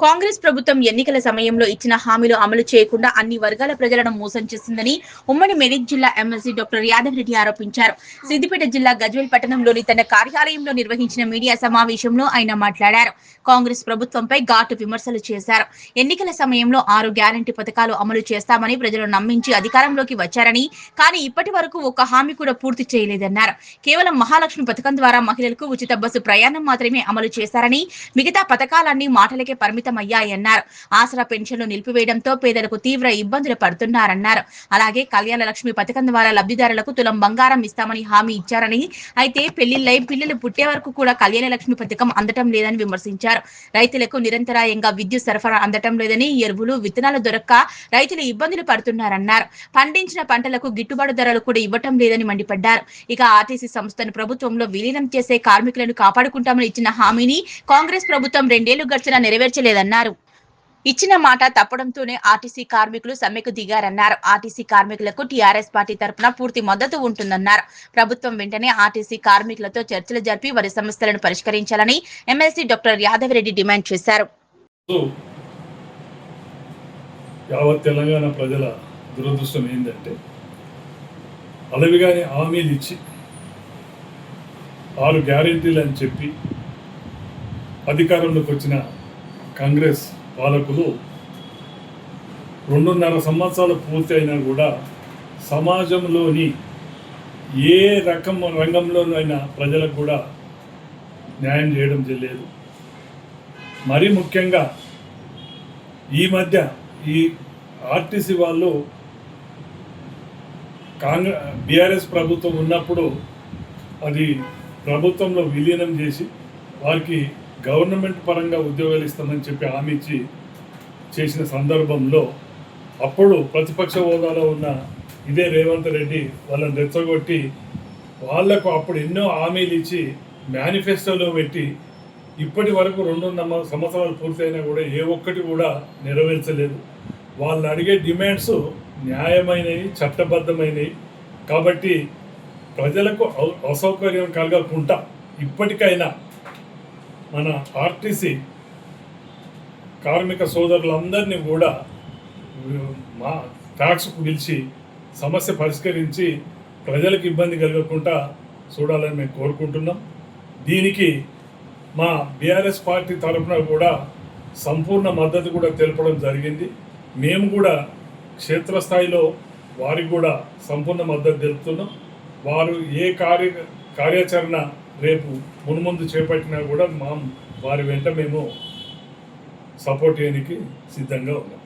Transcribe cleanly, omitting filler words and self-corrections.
కాంగ్రెస్ ప్రభుత్వం ఎన్నికల సమయంలో ఇచ్చిన హామీలు అమలు చేయకుండా అన్ని వర్గాల ప్రజలను మోసం చేసిందని ఉమ్మడి మెదక్ జిల్లా ఎమ్మెల్సీ డాక్టర్ యాదవ్ రెడ్డి ఆరోపించారు. సిద్దిపేట జిల్లా గజ్వేల్ పట్టణంలోని తన కార్యాలయంలో నిర్వహించిన మీడియా సమావేశంలో ఆయన మాట్లాడారు. కాంగ్రెస్ ప్రభుత్వంపై ఘాటు విమర్శలు చేశారు. ఎన్నికల సమయంలో 6 గ్యారంటీ పథకాలు అమలు చేస్తామని ప్రజలు నమ్మించి అధికారంలోకి వచ్చారని, కానీ ఇప్పటి వరకు ఒక్క హామీ కూడా పూర్తి చేయలేదన్నారు. కేవలం మహాలక్ష్మి పథకం ద్వారా మహిళలకు ఉచిత బస్సు ప్రయాణం మాత్రమే అమలు చేశారని, మిగతా పథకాలన్నీ మాటలకే పరిమితమయ్యాయన్నారు. ఆసరా పెన్షన్లు నిలిపివేయడంతో పేదలకు తీవ్ర ఇబ్బందులు పడుతున్నారన్నారు. అలాగే కళ్యాణ లక్ష్మి పథకం ద్వారా లబ్ధిదారులకు తులం బంగారం ఇస్తామని హామీ ఇచ్చారని, అయితే పెళ్లిళ్లై పిల్లలు పుట్టే వరకు కూడా కళ్యాణ లక్ష్మి పథకం అందటం లేదని విమర్శించారు. రైతులకు నిరంతరాయంగా విద్యుత్ సరఫరా అందటం లేదని, ఎరువులు విత్తనాలు దొరక్క రైతులు ఇబ్బందులు పడుతున్నారన్నారు. పండించిన పంటలకు గిట్టుబాటు ధరలు కూడా ఇవ్వటం లేదని మండిపడ్డారు. ఇక ఆర్టీసీ సంస్థను ప్రభుత్వంలో విలీనం చేసే కార్మికులను కాపాడుకుంటామని ఇచ్చిన హామీని కాంగ్రెస్ ప్రభుత్వం 2 ఏళ్లు గడిచినా నెరవేర్చలేదన్నారు. ఇచ్చిన మాట తప్పడంతోనే ఆర్టీసీ కార్మికులు సమ్మెకు దిగారన్నారు. ఆర్టీసీ కార్మికులకు టీఆర్ఎస్ పార్టీ తరపున పూర్తి మద్దతు ఉంటుందన్నారు. ప్రభుత్వం వెంటనే ఆర్టీసీ కార్మికులతో చర్చలు జరిపి వారి సమస్యలను పరిష్కరించాలని MLC doctor Yadav Reddy demand చేశారు. యావత్ తెలంగాణ ప్రజల దురదృష్టం ఏంటంటే, అలవిగానే హామీలు ఇచ్చి 6 గ్యారెంటీలు అని చెప్పి అధికారంలోకి వచ్చిన కాంగ్రెస్ పాలకులు 2.5 సంవత్సరాలు పూర్తి అయినా కూడా సమాజంలోని ఏ రంగంలోనైనా ప్రజలకు కూడా న్యాయం చేయడం లేదు. మరీ ముఖ్యంగా ఈ మధ్య ఈ ఆర్టీసీ వాళ్ళు బీఆర్ఎస్ ప్రభుత్వం ఉన్నప్పుడు అది ప్రభుత్వంలో విలీనం చేసి వారికి గవర్నమెంట్ పరంగా ఉద్యోగాలు ఇస్తామని చెప్పి హామీ ఇచ్చి చేసిన సందర్భంలో అప్పుడు ప్రతిపక్ష హోదాలో ఉన్న ఇదే రేవంత్ రెడ్డి వాళ్ళని రెచ్చగొట్టి వాళ్లకు అప్పుడు ఎన్నో హామీలు ఇచ్చి మేనిఫెస్టోలో పెట్టి ఇప్పటి వరకు 2.5 సంవత్సరాలు పూర్తయినా కూడా ఏ ఒక్కటి కూడా నెరవేర్చలేదు. వాళ్ళు అడిగే డిమాండ్స్ న్యాయమైనవి, చట్టబద్ధమైనవి. కాబట్టి ప్రజలకు అసౌకర్యం కలగకుండా ఇప్పటికైనా మన ఆర్టీసీ కార్మిక సోదరులందరినీ కూడా మా ట్యాక్స్కు పిలిచి సమస్య పరిష్కరించి ప్రజలకు ఇబ్బంది కలగకుండా చూడాలని మేము కోరుకుంటున్నాం. దీనికి మా బీఆర్ఎస్ పార్టీ తరఫున కూడా సంపూర్ణ మద్దతు కూడా తెలపడం జరిగింది. మేము కూడా క్షేత్రస్థాయిలో వారికి కూడా సంపూర్ణ మద్దతు తెలుపుతున్నాం. వారు ఏ కార్యాచరణ రేపు మున్ముందు చేపట్టినా కూడా వారి వెంట మేము సపోర్ట్ చేయడానికి సిద్ధంగా ఉన్నాం.